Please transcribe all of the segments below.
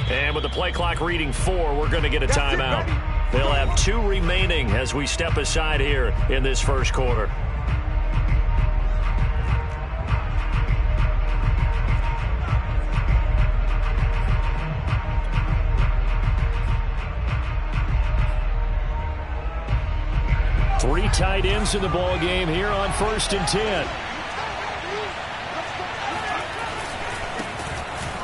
And with the play clock reading 4, we're going to get a timeout. They'll have 2 remaining as we step aside here in this first quarter. Three tight ends in the ball game here on 1st and 10.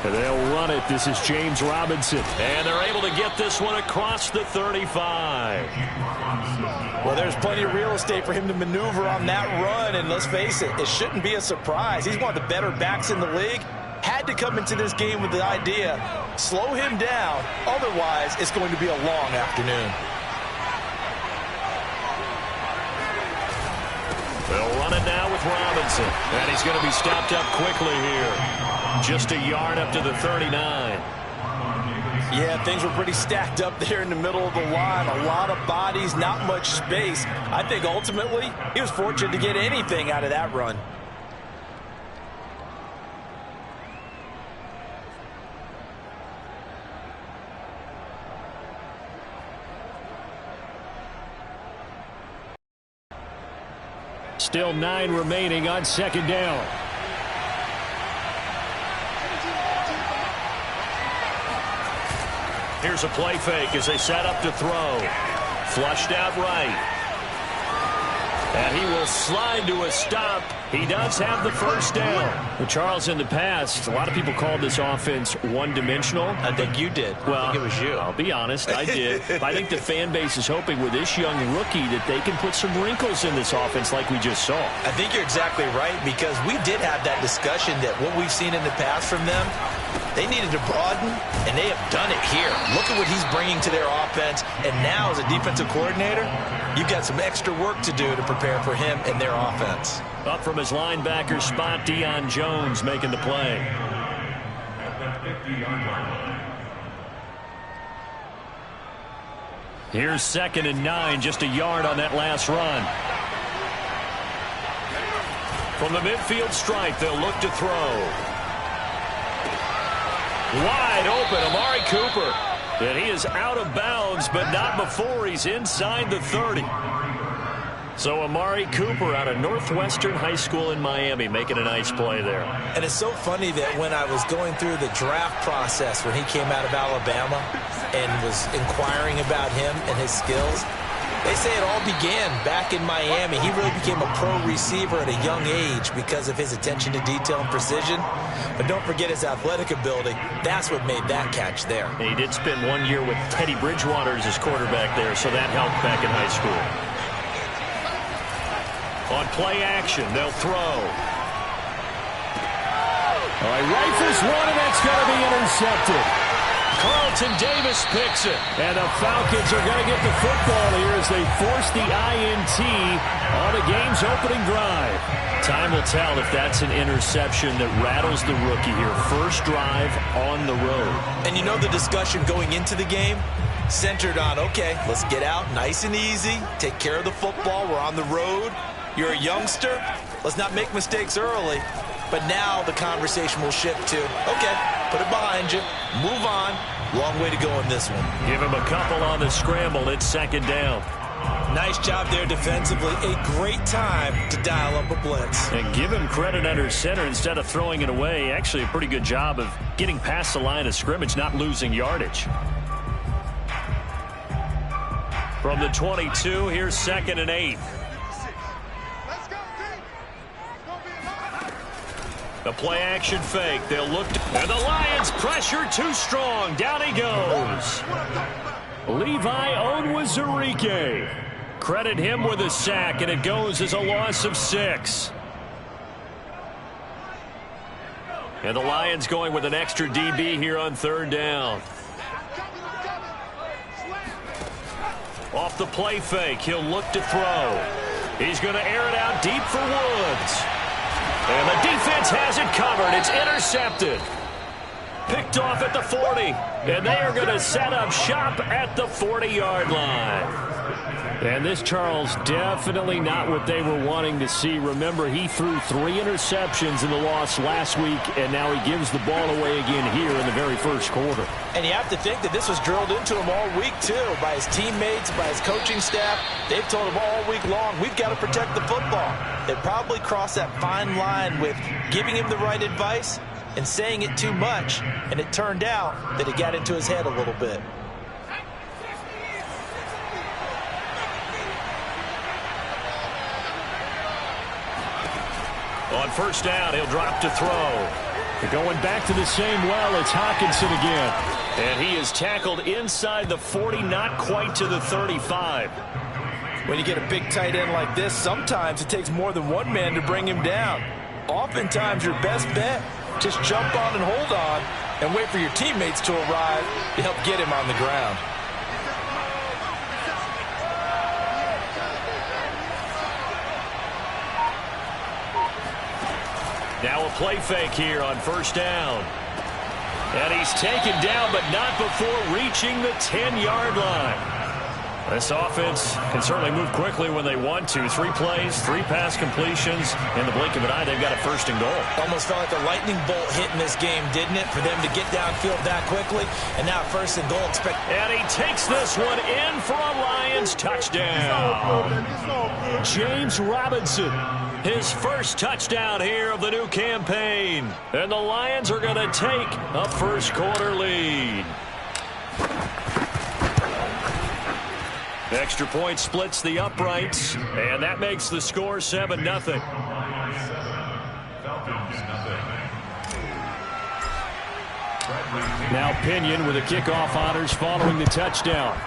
And they'll run it. This is James Robinson. And they're able to get this one across the 35. Well, there's plenty of real estate for him to maneuver on that run. And let's face it, it shouldn't be a surprise. He's one of the better backs in the league. Had to come into this game with the idea, slow him down. Otherwise, it's going to be a long afternoon. They'll run it now with Robinson. And he's going to be stopped up quickly here. Just a yard up to the 39. Yeah, things were pretty stacked up there in the middle of the line. A lot of bodies, not much space. I think ultimately he was fortunate to get anything out of that run. Still 9 remaining on 2nd down. Here's a play fake as they set up to throw. Flushed out right. And he will slide to a stop. He does have the first down. Well, Charles, in the past, a lot of people called this offense one-dimensional. I think you did. Well, I think it was you. I'll be honest, I did. I think the fan base is hoping with this young rookie that they can put some wrinkles in this offense like we just saw. I think you're exactly right, because we did have that discussion that what we've seen in the past from them, they needed to broaden, and they have done it here. Look at what he's bringing to their offense, and now as a defensive coordinator, you've got some extra work to do to prepare for him and their offense. Up from his linebacker spot, Deion Jones making the play. Here's 2nd and 9, just a yard on that last run. From the midfield stripe, they'll look to throw. Wide open, Amari Cooper. And he is out of bounds, but not before he's inside the 30. So Amari Cooper out of Northwestern High School in Miami making a nice play there. And it's so funny that when I was going through the draft process when he came out of Alabama and was inquiring about him and his skills, they say it all began back in Miami. He really became a pro receiver at a young age because of his attention to detail and precision. But don't forget his athletic ability. That's what made that catch there. And he did spend 1 year with Teddy Bridgewater as his quarterback there, so that helped back in high school. On play action, they'll throw. All right, rifles one, and that's going to be intercepted. Carlton Davis picks it. And the Falcons are going to get the football here as they force the INT on the game's opening drive. Time will tell if that's an interception that rattles the rookie here. First drive on the road. And you know the discussion going into the game? Centered on, okay, let's get out nice and easy, take care of the football, we're on the road. You're a youngster, let's not make mistakes early. But now the conversation will shift to, okay, put it behind you, move on. Long way to go in this one. Give him a couple on the scramble. It's 2nd down. Nice job there defensively. A great time to dial up a blitz. And give him credit under center instead of throwing it away. Actually a pretty good job of getting past the line of scrimmage, not losing yardage. From the 22, here's 2nd and 8. The play action fake. They'll look and the Lions pressure too strong. Down he goes. Levi Onwuzurike. Credit him with a sack, and it goes as a loss of 6. And the Lions going with an extra DB here on 3rd down. Off the play fake, he'll look to throw. He's going to air it out deep for Woods. And the defense has it covered. It's intercepted. Picked off at the 40. And they are going to set up shop at the 40-yard line. And this, Charles, definitely not what they were wanting to see. Remember, he threw 3 interceptions in the loss last week, and now he gives the ball away again here in the very first quarter. And you have to think that this was drilled into him all week, too, by his teammates, by his coaching staff. They've told him all week long, we've got to protect the football. They probably crossed that fine line with giving him the right advice and saying it too much, and it turned out that it got into his head a little bit. On first down, he'll drop to throw. Going back to the same well, it's Hockenson again. And he is tackled inside the 40, not quite to the 35. When you get a big tight end like this, sometimes it takes more than one man to bring him down. Oftentimes, your best bet, just jump on and hold on and wait for your teammates to arrive to help get him on the ground. Now a play fake here on first down. And he's taken down, but not before reaching the 10-yard line. This offense can certainly move quickly when they want to. 3 plays, 3 pass completions. In the blink of an eye, they've got a first and goal. Almost felt like a lightning bolt hit in this game, didn't it? For them to get downfield that quickly. And now first and goal. And he takes this one in for a Lions touchdown. James Robinson, his first touchdown here of the new campaign. And the Lions are going to take a first quarter lead. Extra point splits the uprights, and that makes the score 7-0. Now Pinion with the kickoff honors following the touchdown.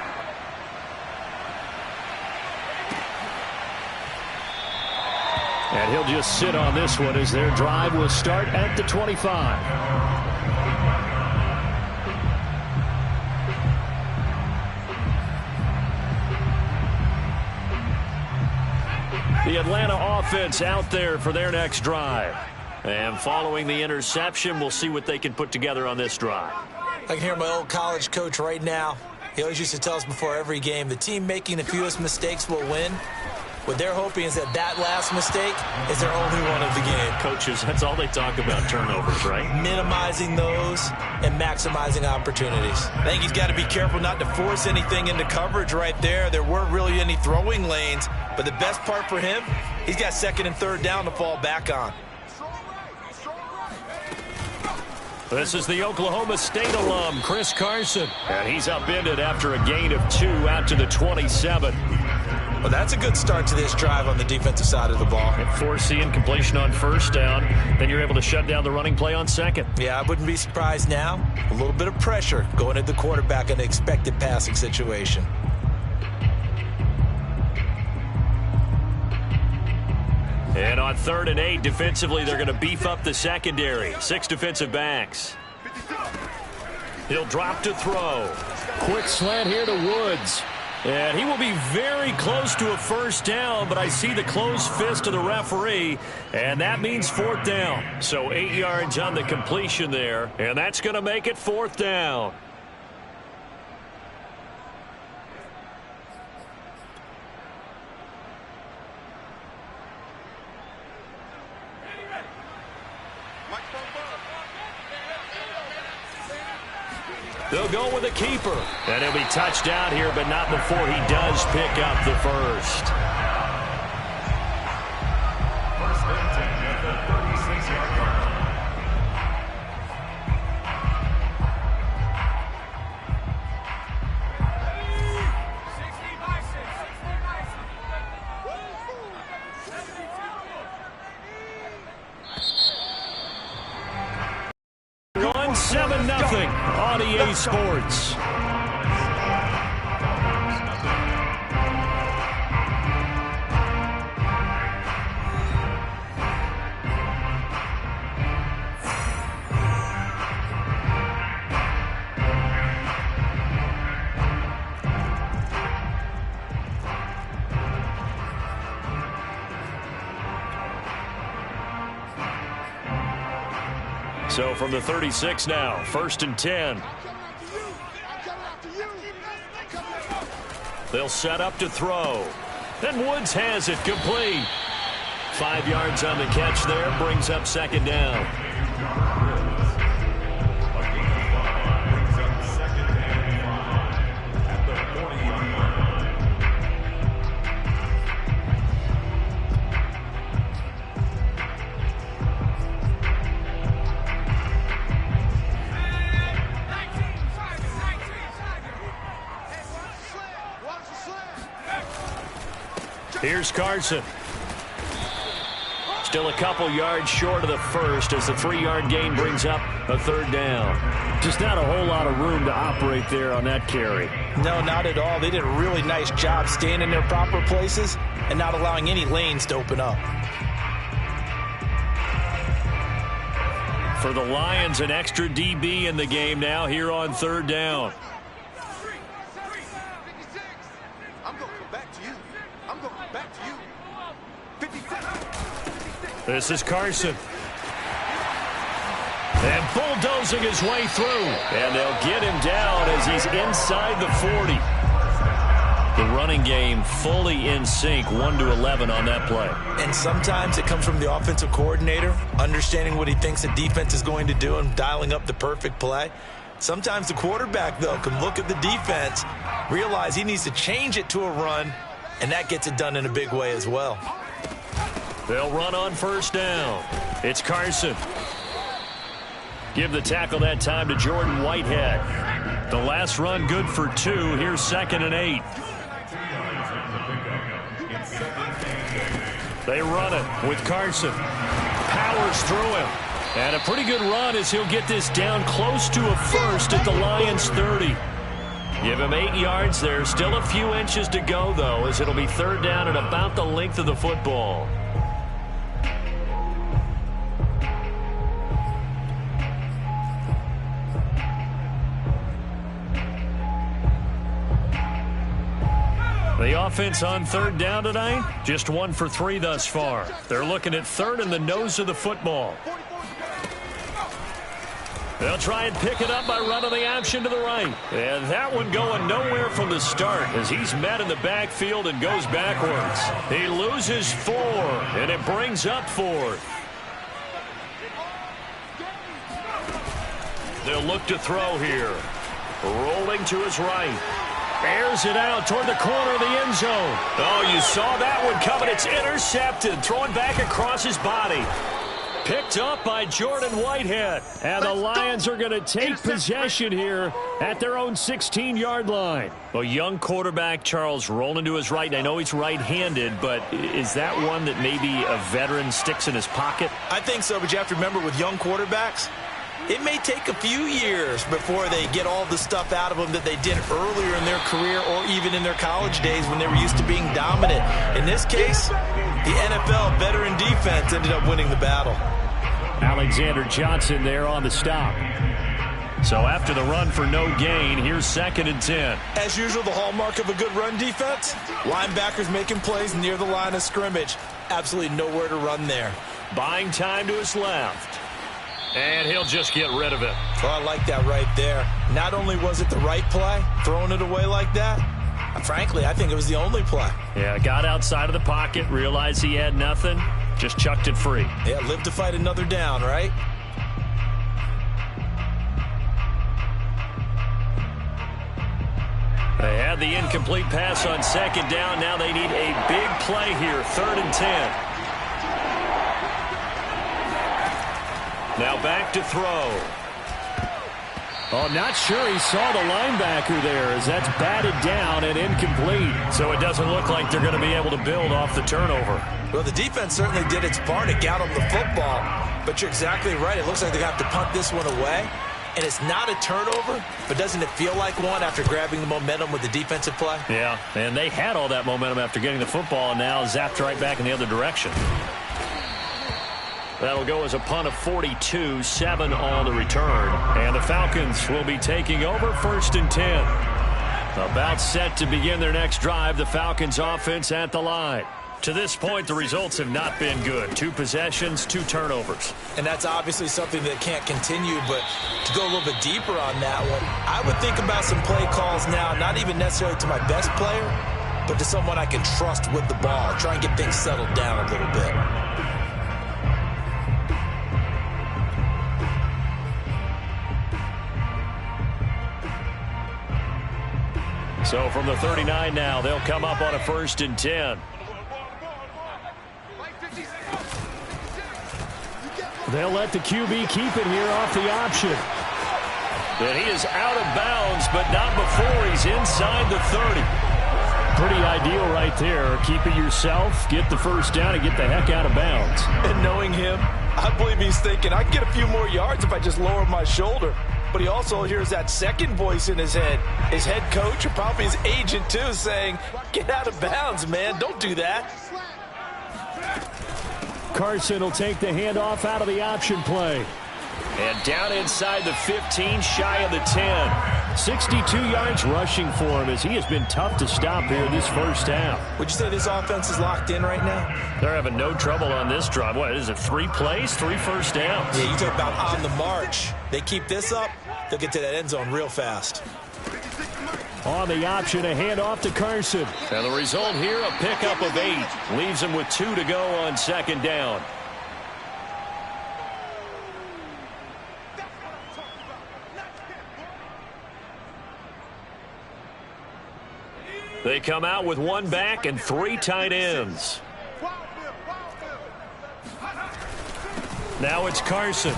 And he'll just sit on this one as their drive will start at the 25. The Atlanta offense out there for their next drive. And following the interception, we'll see what they can put together on this drive. I can hear my old college coach right now. He always used to tell us before every game, the team making the fewest mistakes will win. What they're hoping is that that last mistake is their only one of the game. Coaches, that's all they talk about, turnovers, right? Minimizing those and maximizing opportunities. I think he's got to be careful not to force anything into coverage right there. There weren't really any throwing lanes, but the best part for him, he's got second and third down to fall back on. This is the Oklahoma State alum, Chris Carson. And he's upended after a gain of 2 out to the 27. Well, that's a good start to this drive on the defensive side of the ball. And force the incompletion on first down. Then you're able to shut down the running play on second. Yeah, I wouldn't be surprised now. A little bit of pressure going at the quarterback in an expected passing situation. And on 3rd and 8, defensively, they're going to beef up the secondary. 6 defensive backs. He'll drop to throw. Quick slant here to Woods. And he will be very close to a first down, but I see the closed fist of the referee, and that means 4th down. So 8 yards on the completion there, and that's going to make it 4th down. They'll go with a keeper. And he'll be touched down here, but not before he does pick up the first. First and 10 at the 36-yard line. Going 7-0 on EA Sports. So from the 36 now, 1st and 10. They'll set up to throw. And Woods has it complete. 5 yards on the catch there, brings up second down. Here's Carson. Still a couple yards short of the first as the 3-yard gain brings up a third down. Just not a whole lot of room to operate there on that carry. No, not at all. They did a really nice job staying in their proper places and not allowing any lanes to open up. For the Lions, an extra DB in the game now here on third down. This is Carson. And bulldozing his way through. And they'll get him down as he's inside the 40. The running game fully in sync, 1-11 on that play. And sometimes it comes from the offensive coordinator, understanding what he thinks the defense is going to do and dialing up the perfect play. Sometimes the quarterback, though, can look at the defense, realize he needs to change it to a run, and that gets it done in a big way as well. They'll run on first down. It's Carson. Give the tackle that time to Jordan Whitehead. The last run good for 2. Here's 2nd and 8. They run it with Carson. Powers through him. And a pretty good run as he'll get this down close to a first at the Lions' 30. Give him 8 yards there. Still a few inches to go, though, as it'll be third down and about the length of the football. The offense on third down tonight, just 1 for 3 thus far. They're looking at third and the nose of the football. They'll try and pick it up by running the option to the right. And that one going nowhere from the start as he's met in the backfield and goes backwards. He loses 4, and it brings up 4th. They'll look to throw here. Rolling to his right. Airs it out toward the corner of the end zone. Oh, you saw that one coming. It's intercepted. Throwing back across his body. Picked up by Jordan Whitehead. And the Lions are going to take possession here at their own 16-yard line. A young quarterback, Charles, rolling to his right. I know he's right-handed, but is that one that maybe a veteran sticks in his pocket? I think so, but you have to remember with young quarterbacks, it may take a few years before they get all the stuff out of them that they did earlier in their career or even in their college days when they were used to being dominant. In this case, the NFL veteran defense ended up winning the battle. Alexander Johnson there on the stop. So after the run for no gain, here's 2nd and 10. As usual, the hallmark of a good run defense, linebackers making plays near the line of scrimmage. Absolutely nowhere to run there. Buying time to his left. And he'll just get rid of it. Oh, I like that right there. Not only was it the right play, throwing it away like that, frankly, I think it was the only play. Yeah, got outside of the pocket, realized he had nothing, just chucked it free. Yeah, live to fight another down, right? They had the incomplete pass on 2nd down. Now they need a big play here, 3rd and 10. Now back to throw. Oh, not sure he saw the linebacker there as that's batted down and incomplete. So it doesn't look like they're going to be able to build off the turnover. Well, the defense certainly did its part to get them the football. But you're exactly right. It looks like they have to punt this one away. And it's not a turnover, but doesn't it feel like one after grabbing the momentum with the defensive play? Yeah, and they had all that momentum after getting the football and now zapped right back in the other direction. That'll go as a punt of 42, 7 on the return. And the Falcons will be taking over 1st and 10. About set to begin their next drive, the Falcons offense at the line. To this point, the results have not been good. 2 possessions, 2 turnovers. And that's obviously something that can't continue, but to go a little bit deeper on that one, I would think about some play calls now, not even necessarily to my best player, but to someone I can trust with the ball. Try and get things settled down a little bit. So from the 39 now, they'll come up on a 1st and 10. They'll let the QB keep it here off the option. And he is out of bounds, but not before he's inside the 30. Pretty ideal right there. Keep it yourself, get the 1st down, and get the heck out of bounds. And knowing him, I believe he's thinking, I can get a few more yards if I just lower my shoulder. But he also hears that second voice in his head. His head coach, or probably his agent too, saying, get out of bounds, man. Don't do that. Carson will take the handoff out of the option play. And down inside the 15, shy of the 10. 62 yards rushing for him as he has been tough to stop here this first half. Would you say this offense is locked in right now? They're having no trouble on this drive. What is it, 3 plays, 3 first downs? Yeah, you talk about on the march. They keep this up, they'll get to that end zone real fast. On the option, a handoff to Carson. And the result here, a pickup of 8. Leaves him with 2 to go on 2nd down. They come out with 1 back and 3 tight ends. Now it's Carson.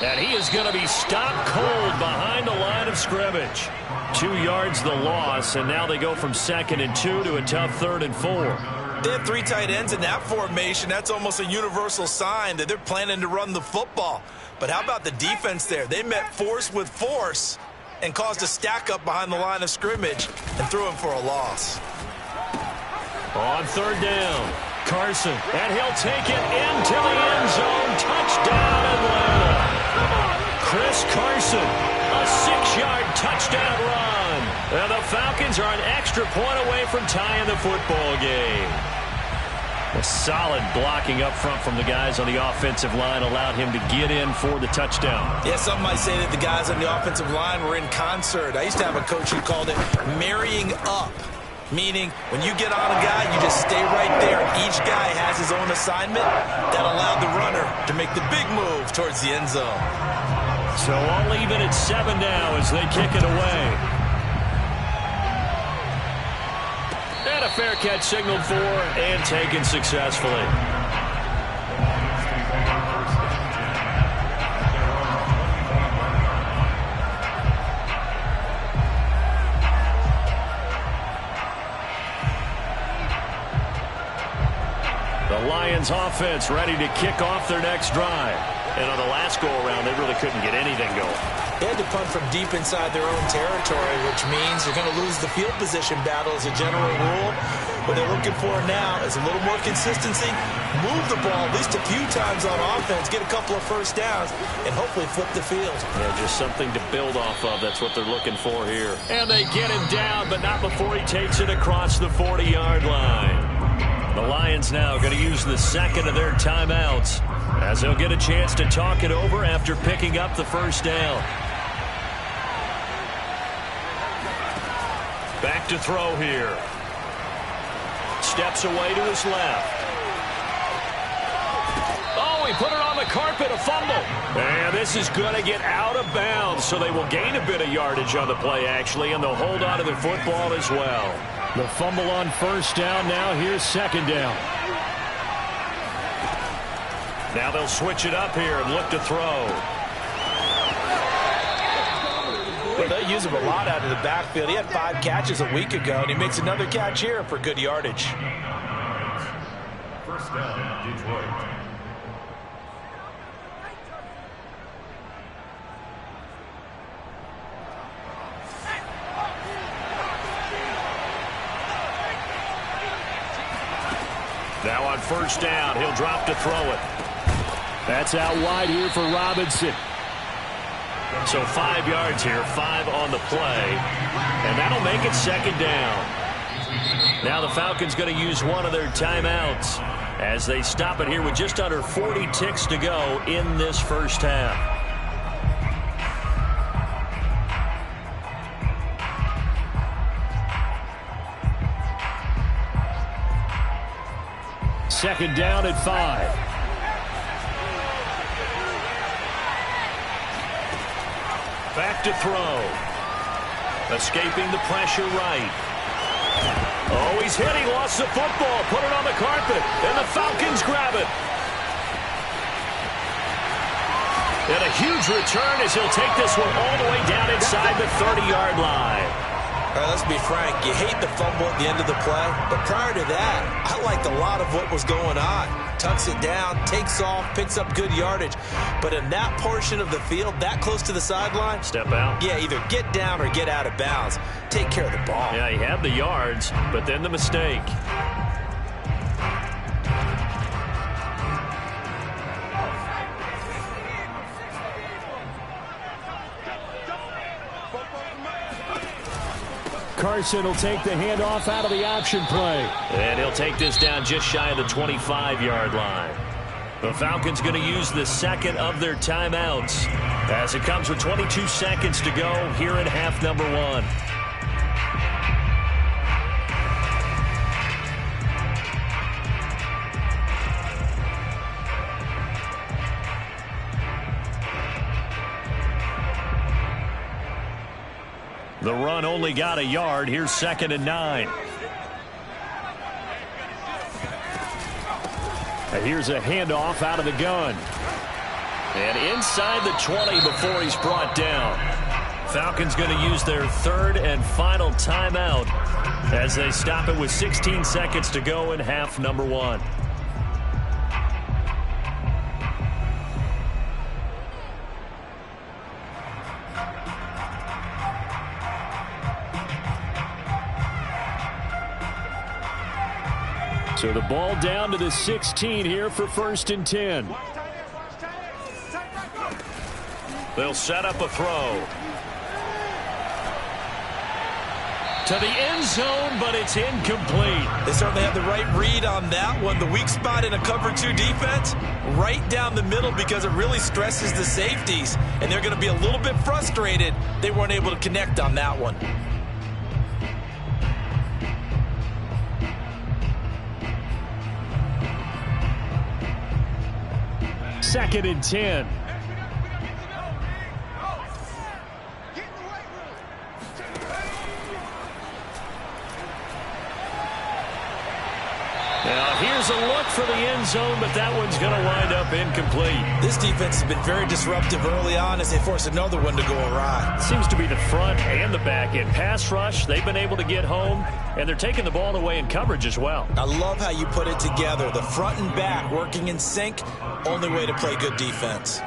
And he is going to be stopped cold behind the line of scrimmage. 2 yards the loss, and now they go from 2nd and 2 to a tough 3rd and 4. They have 3 tight ends in that formation. That's almost a universal sign that they're planning to run the football. But how about the defense there? They met force with force and caused a stack up behind the line of scrimmage and threw him for a loss. On 3rd down, Carson, and he'll take it into the end zone. Touchdown, Atlanta. Chris Carson, a 6-yard touchdown run. And the Falcons are an extra point away from tying the football game. A solid blocking up front from the guys on the offensive line allowed him to get in for the touchdown. Yeah, some might say that the guys on the offensive line were in concert. I used to have a coach who called it marrying up, meaning when you get on a guy, you just stay right there. Each guy has his own assignment that allowed the runner to make the big move towards the end zone. So all even at 7 now as they kick it away. And a fair catch signaled for and taken successfully. The Lions offense ready to kick off their next drive. And on the last go-around, they really couldn't get anything going. They had to punt from deep inside their own territory, which means they're going to lose the field position battle as a general rule. What they're looking for now is a little more consistency, move the ball at least a few times on offense, get a couple of first downs, and hopefully flip the field. Yeah, just something to build off of. That's what they're looking for here. And they get him down, but not before he takes it across the 40-yard line. The Lions now going to use the 2nd of their timeouts as they'll get a chance to talk it over after picking up the first down. Back to throw here. Steps away to his left. Oh, he put it on the carpet, a fumble. And this is going to get out of bounds, so they will gain a bit of yardage on the play, actually, and they'll hold on to the football as well. The fumble on 1st down. Now here's 2nd down. Now they'll switch it up here and look to throw. Well, they use him a lot out of the backfield. He had 5 catches a week ago, and he makes another catch here for good yardage. 1st down, Detroit. Now on 1st down, he'll drop to throw it. That's out wide here for Robinson. So 5 yards here, 5 on the play. And that'll make it 2nd down. Now the Falcons going to use one of their timeouts as they stop it here with just under 40 ticks to go in this first half. Second down at 5. Back to throw. Escaping the pressure right. Oh, he's hit. He lost the football. Put it on the carpet. And the Falcons grab it. And a huge return as he'll take this one all the way down inside the 30-yard line. All right, let's be frank. You hate the fumble at the end of the play. But prior to that, I liked a lot of what was going on. Tucks it down, takes off, picks up good yardage. But in that portion of the field, that close to the sideline, step out. Yeah, either get down or get out of bounds. Take care of the ball. Yeah, he had the yards, but then the mistake. Carson will take the handoff out of the option play. And he'll take this down just shy of the 25-yard line. The Falcons going to use the second of their timeouts as it comes with 22 seconds to go here in half number 1. The run only got a yard. Here's 2nd and 9. And here's a handoff out of the gun. And inside the 20 before he's brought down. Falcons going to use their third and final timeout as they stop it with 16 seconds to go in half number 1. So the ball down to the 16 here for 1st and 10. They'll set up a throw. To the end zone, but it's incomplete. They certainly have the right read on that one. The weak spot in a cover 2 defense, right down the middle because it really stresses the safeties. And they're going to be a little bit frustrated they weren't able to connect on that one. 2nd and 10. Now here's a look for the end zone, but that one's going to wind up incomplete. This defense has been very disruptive early on as they force another one to go awry. Seems to be the front and the back end. Pass rush, they've been able to get home, and they're taking the ball away in coverage as well. I love how you put it together. The front and back working in sync, only way to play good defense.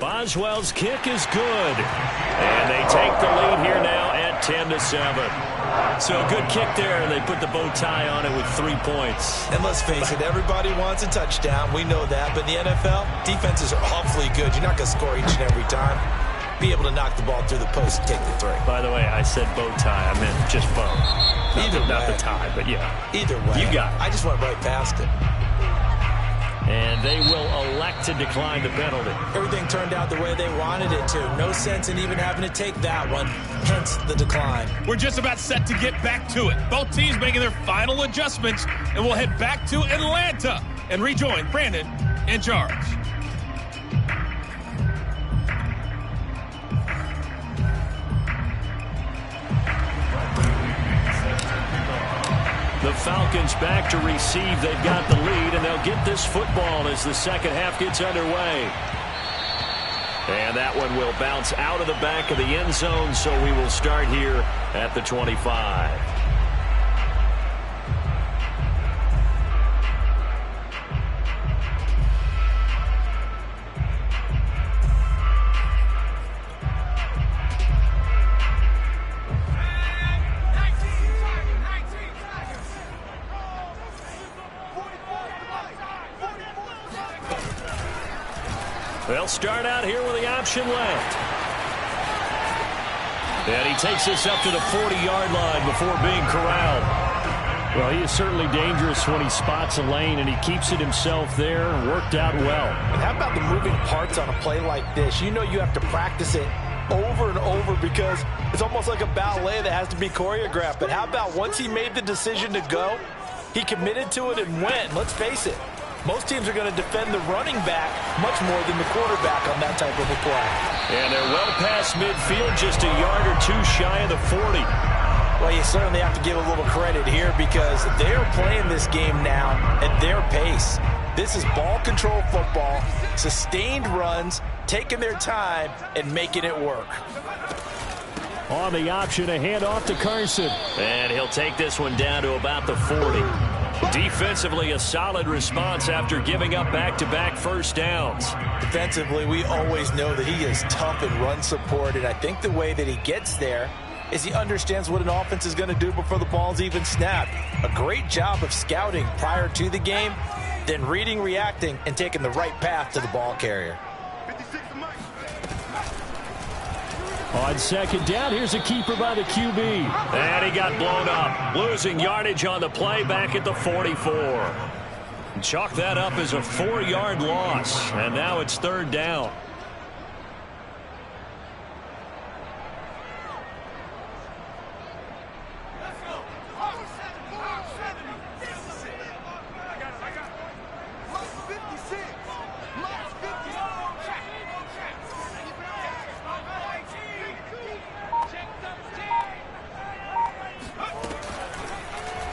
Boswell's kick is good. And they take the lead here now at 10-7. So a good kick there, and they put the bow tie on it with 3 points. And let's face it, everybody wants a touchdown. We know that. But in the NFL, defenses are awfully good. You're not going to score each and every time. Be able to knock the ball through the post and take the 3. By the way, I said bow tie. I meant just bow. Not the tie, but yeah. Either way. You got it. I just went right past it. And they will elect to decline the penalty. Everything turned out the way they wanted it to. No sense in even having to take that one, hence the decline. We're just about set to get back to it. Both teams making their final adjustments, and we'll head back to Atlanta and rejoin Brandon in charge. The Falcons back to receive. They've got the lead, and they'll get this football as the second half gets underway. And that one will bounce out of the back of the end zone, so we will start here at the 25. They'll start out here with the option left. And he takes this up to the 40-yard line before being corralled. Well, he is certainly dangerous when he spots a lane, and he keeps it himself there and worked out well. And how about the moving parts on a play like this? You know you have to practice it over and over because it's almost like a ballet that has to be choreographed. But how about once he made the decision to go, he committed to it and went. Let's face it, most teams are going to defend the running back much more than the quarterback on that type of a play. And they're well past midfield, just a yard or two shy of the 40. Well, you certainly have to give a little credit here because they're playing this game now at their pace. This is ball control football, sustained runs, taking their time and making it work. On the option, a handoff to Carson. And he'll take this one down to about the 40. Defensively, a solid response after giving up back-to-back first downs. Defensively, we always know that he is tough in run support, and I think the way that he gets there is he understands what an offense is going to do before the ball's even snapped. A great job of scouting prior to the game, then reading, reacting, and taking the right path to the ball carrier. On second down, here's a keeper by the QB. And he got blown up, losing yardage on the play back at the 44. Chalk that up as a 4-yard loss, and now it's third down.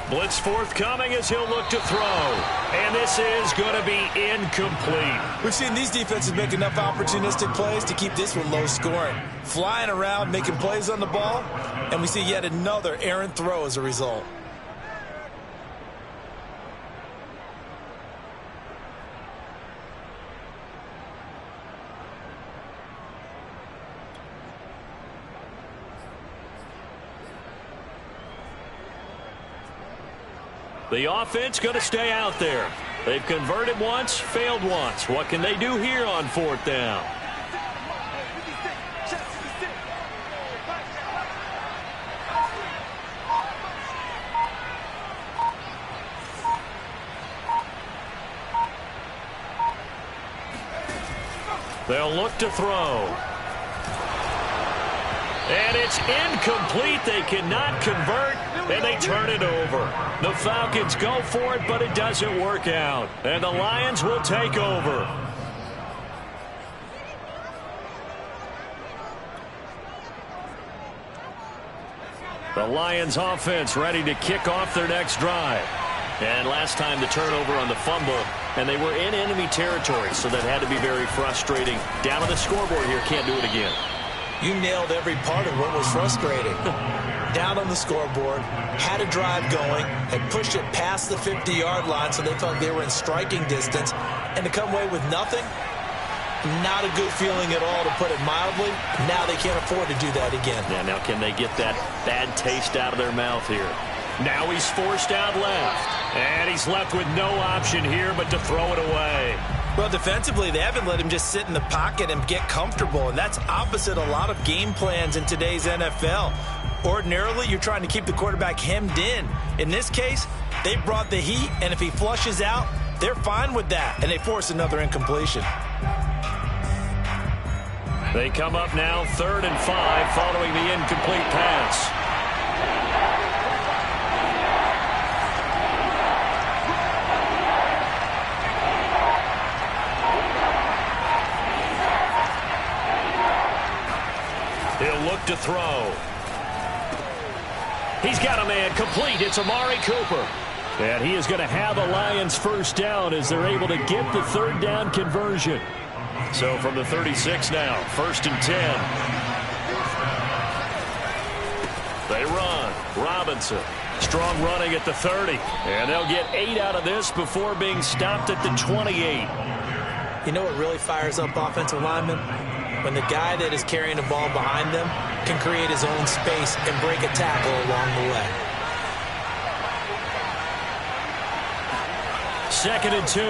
Blitz forthcoming as he'll look to throw. And this is going to be incomplete. We've seen these defenses make enough opportunistic plays to keep this one low scoring. Flying around, making plays on the ball, and we see yet another errant throw as a result. The offense going to stay out there. They've converted once, failed once. What can they do here on fourth down? They'll look to throw. And it's incomplete. They cannot convert, and they turn it over. The Falcons go for it, but it doesn't work out. And the Lions will take over. The Lions offense ready to kick off their next drive. And last time the turnover on the fumble, and they were in enemy territory, so that had to be very frustrating. Down on the scoreboard here, can't do it again. You nailed every part of what was frustrating. Down on the scoreboard, had a drive going, had pushed it past the 50-yard line so they thought they were in striking distance, and to come away with nothing, not a good feeling at all, to put it mildly. Now they can't afford to do that again. Yeah, now can they get that bad taste out of their mouth here? Now he's forced out left, and he's left with no option here but to throw it away. Well, defensively, they haven't let him just sit in the pocket and get comfortable, and that's opposite a lot of game plans in today's NFL. Ordinarily, you're trying to keep the quarterback hemmed in. In this case, they brought the heat, and if he flushes out, they're fine with that, and they force another incompletion. They come up now 3rd and 5 following the incomplete pass. He'll look to throw. He's got a man complete. It's Amari Cooper. And he is going to have a Lions first down as they're able to get the third down conversion. So from the 36 now, 1st and 10. They run. Robinson. Strong running at the 30. And they'll get 8 out of this before being stopped at the 28. You know what really fires up offensive linemen? When the guy that is carrying the ball behind them can create his own space and break a tackle along the way. 2nd and 2.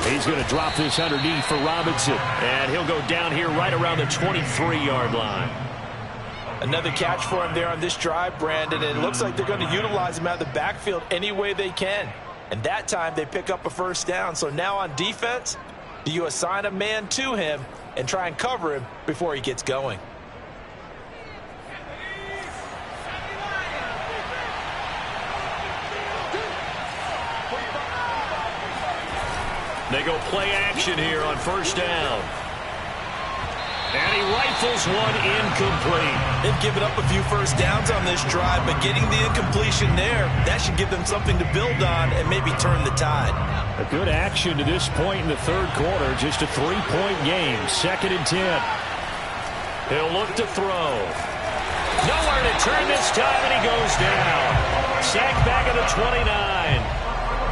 He's going to drop this underneath for Robinson. And he'll go down here right around the 23-yard line. Another catch for him there on this drive, Brandon. And it looks like they're going to utilize him out of the backfield any way they can. And that time they pick up a first down. So now on defense, do you assign a man to him and try and cover him before he gets going? They go play action here on first down. And he rifles one incomplete. They've given up a few first downs on this drive, but getting the incompletion there, that should give them something to build on and maybe turn the tide. A good action to this point in the third quarter. Just a 3-point game. 2nd and 10. He'll look to throw. Nowhere to turn this time, and he goes down. Sack back at the 29.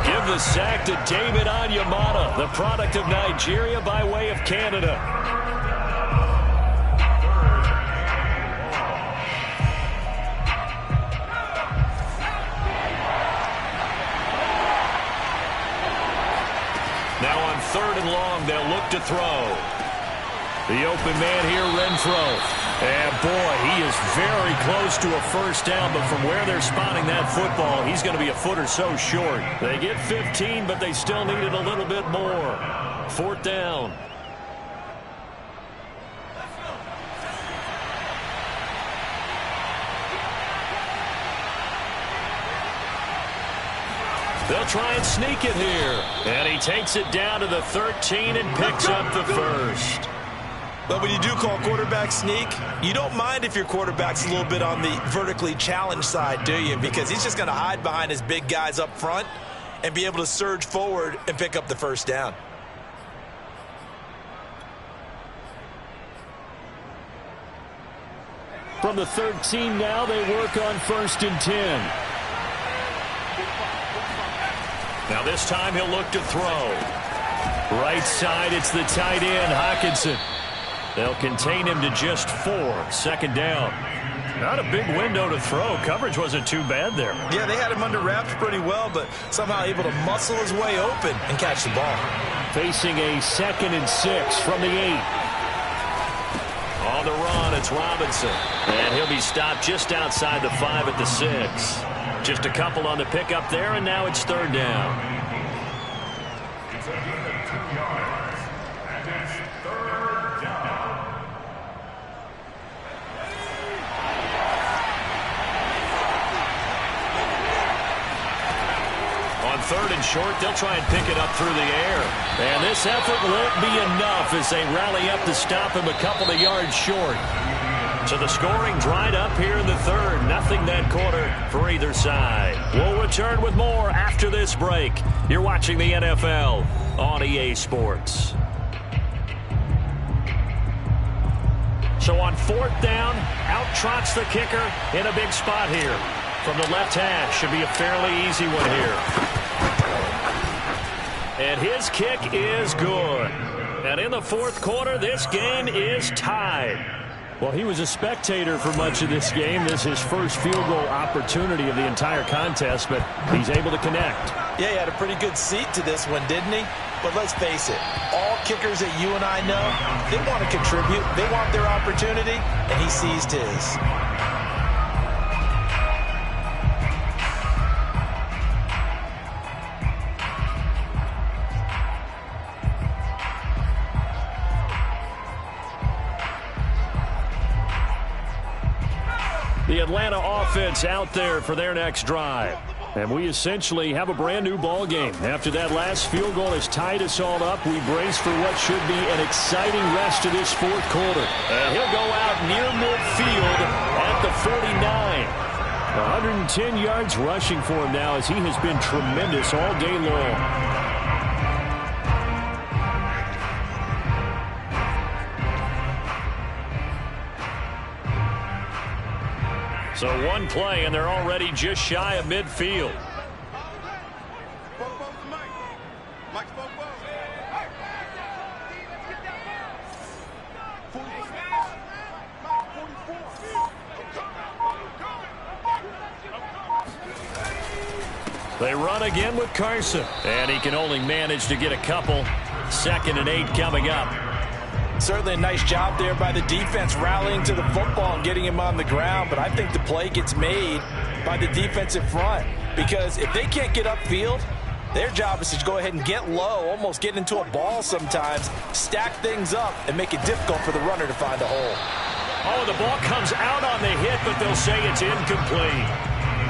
Give the sack to David Onyemata, the product of Nigeria by way of Canada. Now on 3rd and long, they'll look to throw. The open man here, Renfro. And boy, he is very close to a first down, but from where they're spotting that football, he's going to be a foot or so short. They get 15, but they still needed a little bit more. 4th down. They'll try and sneak it here. And he takes it down to the 13 and picks up the first. But when you do call quarterback sneak, you don't mind if your quarterback's a little bit on the vertically challenged side, do you? Because he's just going to hide behind his big guys up front and be able to surge forward and pick up the first down. From the 13 now, they work on 1st and 10. Now this time he'll look to throw. Right side, it's the tight end, Hockenson. They'll contain him to just 4. 2nd down. Not a big window to throw. Coverage wasn't too bad there. Yeah, they had him under wraps pretty well, but somehow able to muscle his way open and catch the ball. Facing a 2nd and 6 from the 8. On the run, it's Robinson. And he'll be stopped just outside the 5 at the 6. Just a couple on the pickup there, and now it's 3rd down. On 3rd and short, they'll try and pick it up through the air. And this effort won't be enough as they rally up to stop him a couple of yards short. So the scoring dried up here in the 3rd. Nothing that quarter for either side. We'll return with more after this break. You're watching the NFL on EA Sports. So on 4th down, out trots the kicker in a big spot here. From the left hash, should be a fairly easy one here. And his kick is good. And in the 4th quarter, this game is tied. Well, he was a spectator for much of this game. This is his first field goal opportunity of the entire contest, but he's able to connect. Yeah, he had a pretty good seat to this one, didn't he? But let's face it, all kickers that you and I know, they want to contribute. They want their opportunity, and he seized his. The Atlanta offense out there for their next drive. And we essentially have a brand new ball game. After that last field goal has tied us all up, we brace for what should be an exciting rest of this 4th quarter. And he'll go out near midfield at the 49. 110 yards rushing for him now as he has been tremendous all day long. So one play, and they're already just shy of midfield. They run again with Carson. And he can only manage to get a couple. 2nd and 8 coming up. Certainly a nice job there by the defense rallying to the football and getting him on the ground. But I think the play gets made by the defensive front. Because if they can't get upfield, their job is to go ahead and get low, almost get into a ball sometimes, stack things up, and make it difficult for the runner to find a hole. Oh, the ball comes out on the hit, but they'll say it's incomplete.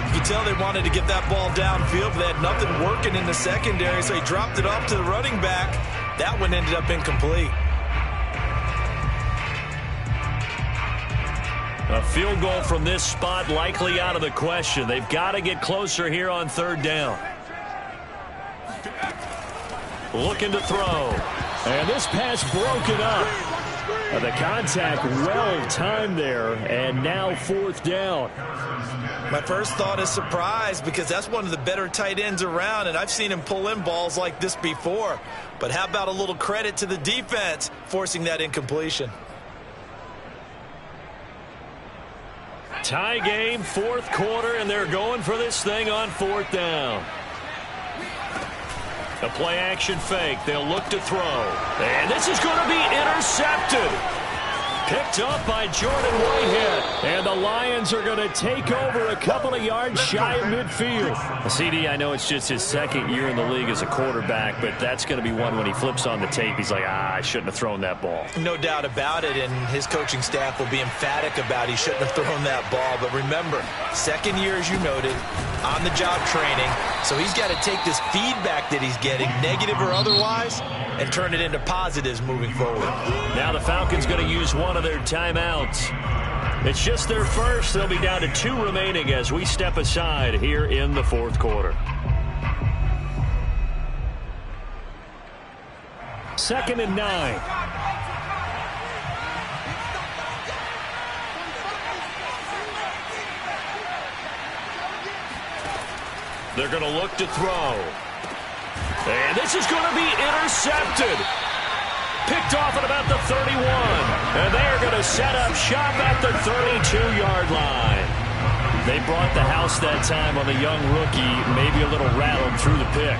You can tell they wanted to get that ball downfield, but they had nothing working in the secondary, so he dropped it off to the running back. That one ended up incomplete. A field goal from this spot likely out of the question. They've got to get closer here on 3rd down. Looking to throw. And this pass broken up. The contact well timed there, and now 4th down. My first thought is surprise because that's one of the better tight ends around, and I've seen him pull in balls like this before. But how about a little credit to the defense forcing that incompletion? Tie game, 4th quarter, and they're going for this thing on 4th down. A play action fake. They'll look to throw. And this is going to be intercepted. Picked up by Jordan Whitehead. And the Lions are going to take over a couple of yards shy of midfield. CD, I know it's just his 2nd year in the league as a quarterback, but that's going to be one when he flips on the tape. He's like, I shouldn't have thrown that ball. No doubt about it, and his coaching staff will be emphatic about he shouldn't have thrown that ball. But remember, 2nd year, as you noted, on-the-job training. So he's got to take this feedback that he's getting, negative or otherwise, and turn it into positives moving forward. Now the Falcons going to use one of their timeouts. It's just their first. They'll be down to 2 remaining as we step aside here in the 4th quarter. 2nd and 9. They're going to look to throw. And this is going to be intercepted. Picked off at about the 31. And they are going to set up shop at the 32-yard line. They brought the house that time on the young rookie, maybe a little rattled through the pick.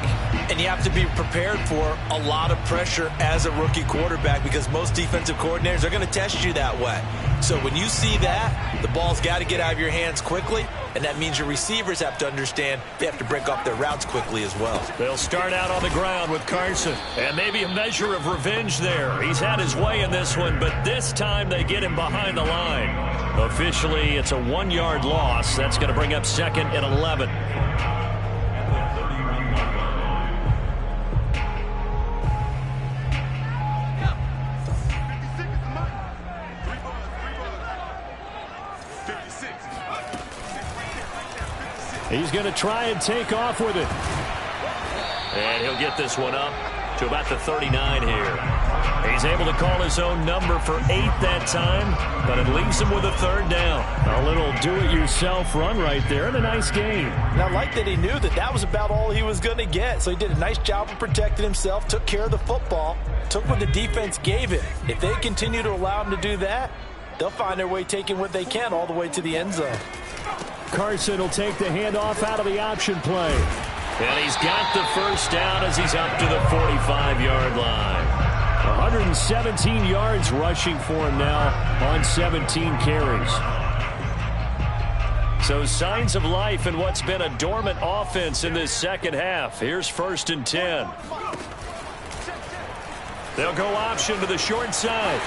And you have to be prepared for a lot of pressure as a rookie quarterback because most defensive coordinators are going to test you that way. So when you see that, the ball's got to get out of your hands quickly, and that means your receivers have to understand they have to break off their routes quickly as well. They'll start out on the ground with Carson, and maybe a measure of revenge there. He's had his way in this one, but this time they get him behind the line. Officially, it's a 1-yard loss. That's going to bring up 2nd and 11. He's going to try and take off with it. And he'll get this one up to about the 39 here. He's able to call his own number for 8 that time, but it leaves him with a 3rd down. A little do-it-yourself run right there, and a nice game. And I like that he knew that that was about all he was going to get, so he did a nice job of protecting himself, took care of the football, took what the defense gave him. If they continue to allow him to do that, they'll find their way taking what they can all the way to the end zone. Carson will take the handoff out of the option play. And he's got the 1st down as he's up to the 45-yard line. 117 yards rushing for him now on 17 carries. So signs of life in what's been a dormant offense in this 2nd half. Here's 1st and 10. They'll go option to the short side.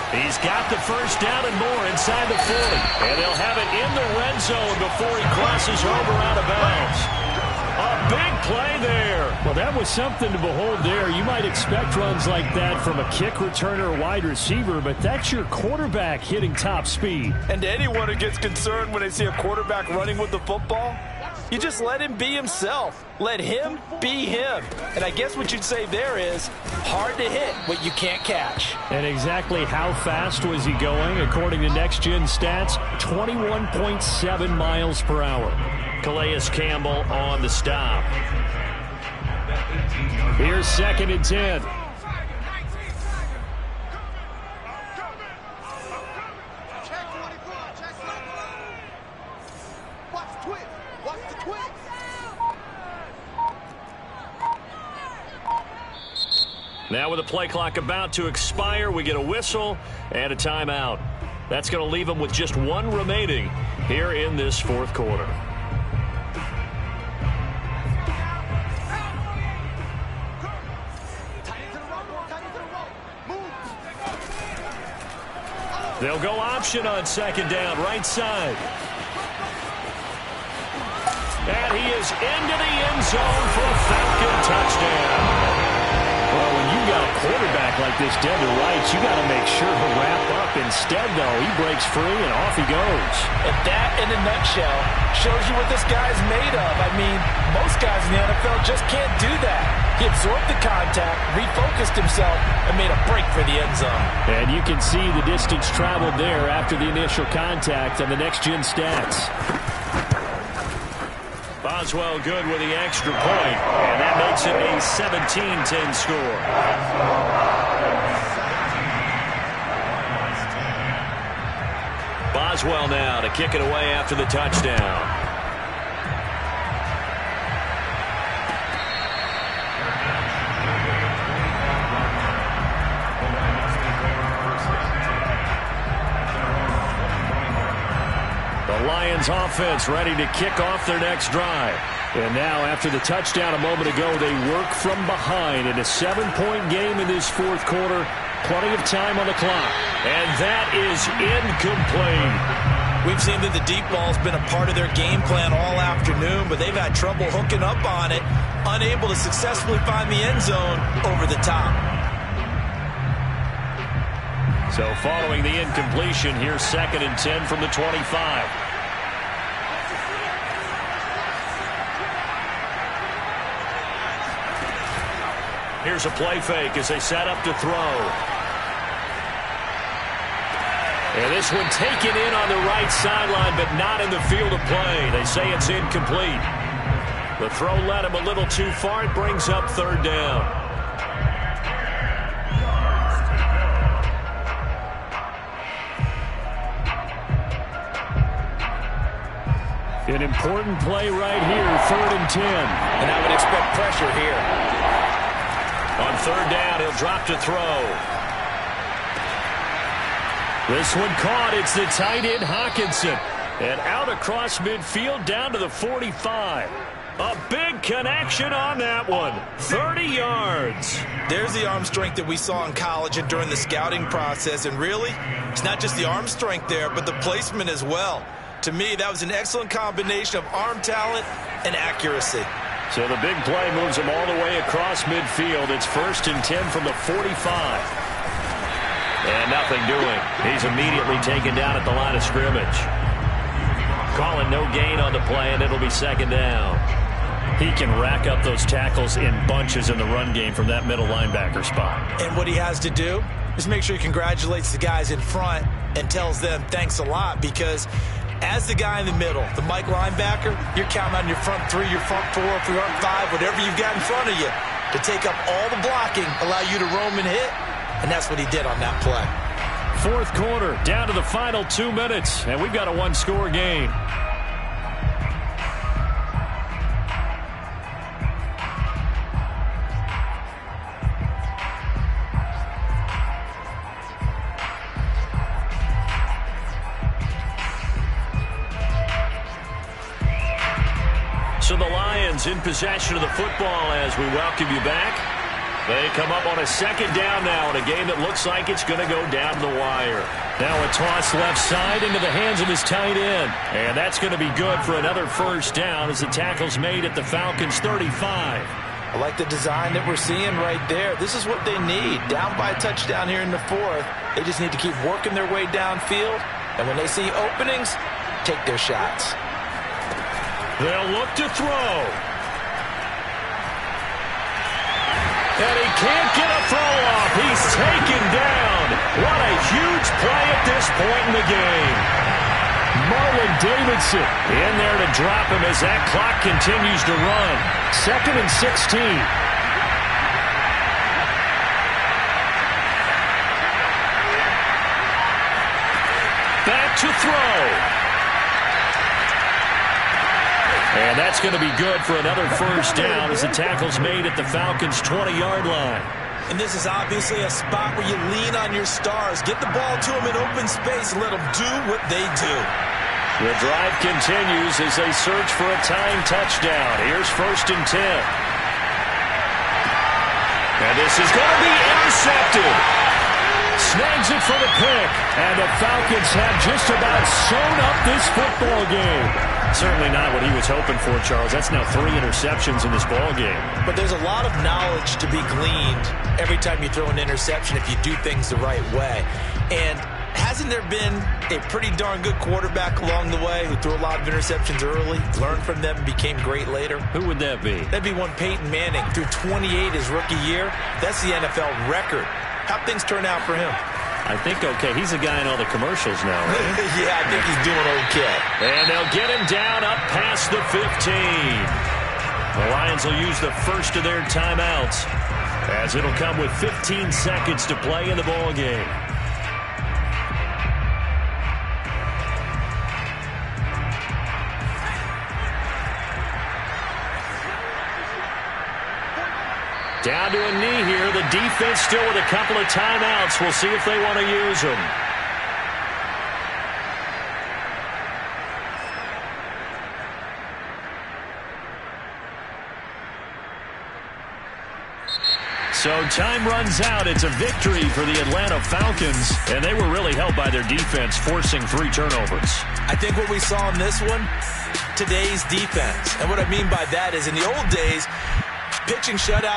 He's got the 1st down and more inside the 40. And they'll have it in the red zone before he crosses over out of bounds. A big play there. Well, that was something to behold there. You might expect runs like that from a kick returner or wide receiver, but that's your quarterback hitting top speed. And to anyone who gets concerned when they see a quarterback running with the football, you just let him be himself. Let him be him. And I guess what you'd say there is hard to hit what you can't catch. And exactly how fast was he going? According to Next Gen Stats, 21.7 miles per hour. Calais Campbell on the stop. Here's 2nd and 10. Now with the play clock about to expire, we get a whistle and a timeout. That's going to leave them with just one remaining here in this fourth quarter. They'll go option on second down, right side. And he is into the end zone for a Falcon touchdown. Well, when you got a quarterback like this dead to rights, you got to make sure to wrap up. Instead, though, he breaks free and off he goes. And that, in a nutshell, shows you what this guy's made of. I mean, most guys in the NFL just can't do that. He absorbed the contact, refocused himself, and made a break for the end zone. And you can see the distance traveled there after the initial contact on the next-gen stats. Boswell good with the extra point, and that makes it a 17-10 score. Boswell now to kick it away after the touchdown. Lions offense ready to kick off their next drive. And now after the touchdown a moment ago, they work from behind in a 7-point game in this fourth quarter. Plenty of time on the clock. And that is incomplete. We've seen that the deep ball's been a part of their game plan all afternoon, but they've had trouble hooking up on it, unable to successfully find the end zone over the top. So following the incompletion, here's 2nd and 10 from the 25. Here's a play fake as they set up to throw. And this one taken in on the right sideline, but not in the field of play. They say it's incomplete. The throw led him a little too far. It brings up 3rd down. An important play right here, 3rd and 10. And I would expect pressure here. On 3rd down, he'll drop to throw. This one caught. It's the tight end, Hawkinson. And out across midfield down to the 45. A big connection on that one. 30 yards. There's the arm strength that we saw in college and during the scouting process. And really, it's not just the arm strength there, but the placement as well. To me, that was an excellent combination of arm talent and accuracy. So the big play moves him all the way across midfield. It's 1st and 10 from the 45. And nothing doing. He's immediately taken down at the line of scrimmage. Calling no gain on the play, and it'll be 2nd down. He can rack up those tackles in bunches in the run game from that middle linebacker spot. And what he has to do is make sure he congratulates the guys in front and tells them thanks a lot, because as the guy in the middle, the Mike linebacker, you're counting on your front 3, your front 4, your front 5, whatever you've got in front of you to take up all the blocking, allow you to roam and hit, and that's what he did on that play. 4th quarter, down to the final 2 minutes, and we've got a 1-score game. So the Lions in possession of the football as we welcome you back. They come up on a 2nd down now in a game that looks like it's going to go down to the wire. Now a toss left side into the hands of his tight end. And that's going to be good for another 1st down as the tackle's made at the Falcons' 35. I like the design that we're seeing right there. This is what they need. Down by a touchdown here in the 4th. They just need to keep working their way downfield. And when they see openings, take their shots. They'll look to throw. And he can't get a throw off. He's taken down. What a huge play at this point in the game. Marlon Davidson in there to drop him as that clock continues to run. 2nd and 16. Back to throw. And that's going to be good for another 1st down as the tackle's made at the Falcons' 20-yard line. And this is obviously a spot where you lean on your stars. Get the ball to them in open space and let them do what they do. The drive continues as they search for a tying touchdown. Here's 1st and 10. And this is going to be intercepted. Snags it for the pick. And the Falcons have just about sewn up this football game. Certainly not what he was hoping for, Charles. That's now 3 interceptions in this ball game. But there's a lot of knowledge to be gleaned every time you throw an interception if you do things the right way. And hasn't there been a pretty darn good quarterback along the way who threw a lot of interceptions early, learned from them, and became great later? Who would that be? That'd be one Peyton Manning. Threw 28 his rookie year. That's the NFL record. How'd things turn out for him? I think okay. He's a guy in all the commercials now, right? Yeah, I think he's doing okay. And they'll get him down up past the 15. The Lions will use the first of their timeouts as it'll come with 15 seconds to play in the ball game. Down to a knee here. The defense still with a couple of timeouts. We'll see if they want to use them. So time runs out. It's a victory for the Atlanta Falcons, and they were really helped by their defense, forcing 3 turnovers. I think what we saw in this one, today's defense. And what I mean by that is in the old days, pitching shutouts